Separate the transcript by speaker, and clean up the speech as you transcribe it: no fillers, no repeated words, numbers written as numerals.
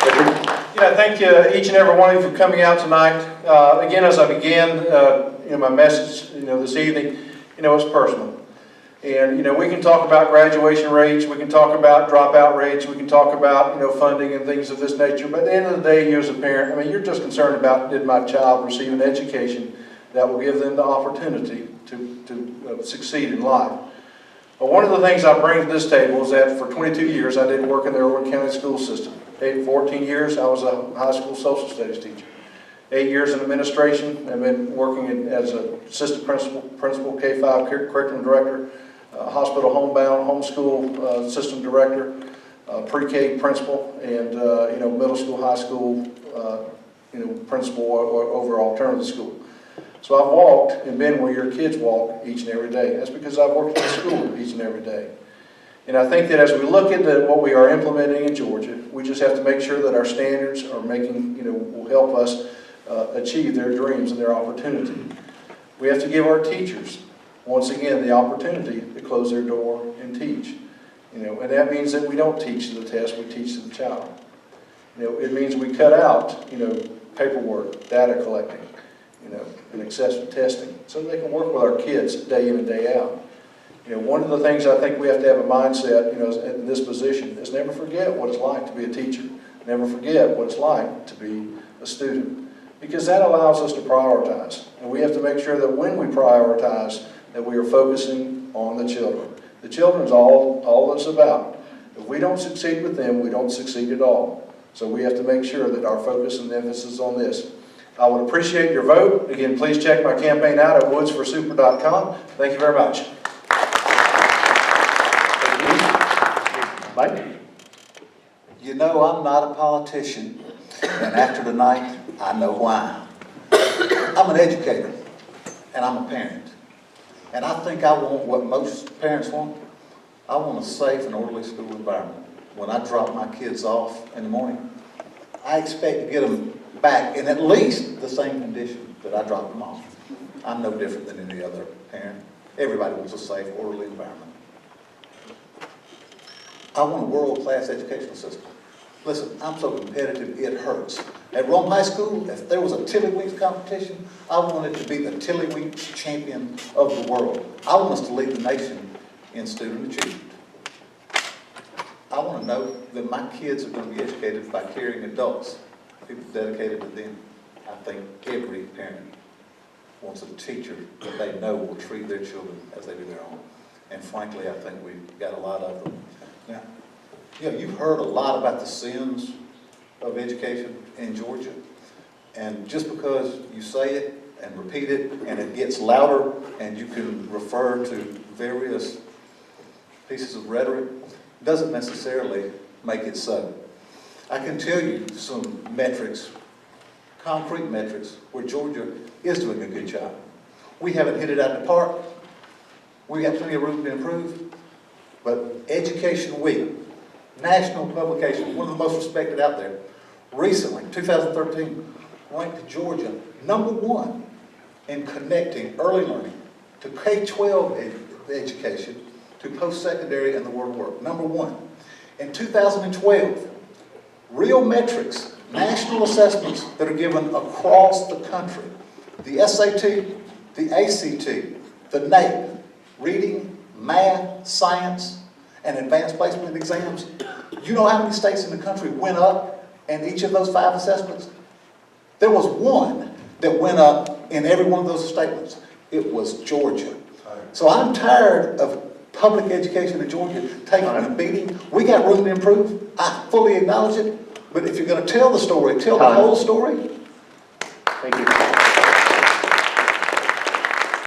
Speaker 1: Thank you, each and every one of you for coming out tonight. Again, as I began, my message, this evening, it's personal. And, we can talk about graduation rates, we can talk about dropout rates, we can talk about, funding and things of this nature. But at the end of the day, you as a parent, you're just concerned about, did my child receive an education that will give them the opportunity to succeed in life. But one of the things I bring to this table is that for 22 years, I did work in the Irwin County school system. 14 years, I was a high school social studies teacher. 8 years in administration. I've been working as an assistant principal, K-5 curriculum director, hospital homebound, homeschool system director, pre-K principal, and middle school, high school, principal over alternative school. So I've walked and been where your kids walk each and every day. That's because I've worked in the school each and every day. And I think that as we look at what we are implementing in Georgia, we just have to make sure that our standards are will help us achieve their dreams and their opportunity. We have to give our teachers, once again, the opportunity to close their door and teach. And that means that we don't teach to the test, we teach to the child. It means we cut out, paperwork, data collecting, and excessive testing, so they can work with our kids day in and day out. One of the things I think we have to have a mindset, in this position is never forget what it's like to be a teacher. Never forget what it's like to be a student, because that allows us to prioritize. And we have to make sure that when we prioritize, that we are focusing on the children. The children is all it's about. If we don't succeed with them, we don't succeed at all. So we have to make sure that our focus and emphasis is on this. I would appreciate your vote. Again, please check my campaign out at woodsforsuper.com. Thank you very much. Mike?
Speaker 2: I'm not a politician, and after tonight, I know why. I'm an educator, and I'm a parent. And I think I want what most parents want. I want a safe and orderly school environment. When I drop my kids off in the morning, I expect to get them back in at least the same condition that I dropped them off. I'm no different than any other parent. Everybody wants a safe, orderly environment. I want a world-class educational system. Listen, I'm so competitive, it hurts. At Rome High School, if there was a Tiddlywinks competition, I wanted to be the Tiddlywinks champion of the world. I want us to lead the nation in student achievement. I want to know that my kids are going to be educated by caring adults, people dedicated to them. I think every parent wants a teacher that they know will treat their children as they do their own. And frankly, I think we've got a lot of them. Now, you've heard a lot about the sins of education in Georgia, and just because you say it and repeat it and it gets louder and you can refer to various pieces of rhetoric, doesn't necessarily make it so. I can tell you some metrics, concrete metrics, where Georgia is doing a good job. We haven't hit it out of the park. We got plenty of room to improve. But Education Week, national publication, one of the most respected out there, recently, 2013, ranked Georgia #1 in connecting early learning to K-12 education to post-secondary and the world work. #1. In 2012, real metrics, national assessments that are given across the country, the SAT, the ACT, the NAEP, reading, math, science, and advanced placement exams. You know how many states in the country went up in each of those 5 assessments? There was one that went up in every one of those statements. It was Georgia. So I'm tired of public education in Georgia taking a beating. We got room to improve. I fully acknowledge it. But if you're going to tell the story, tell the whole story.
Speaker 1: Thank you.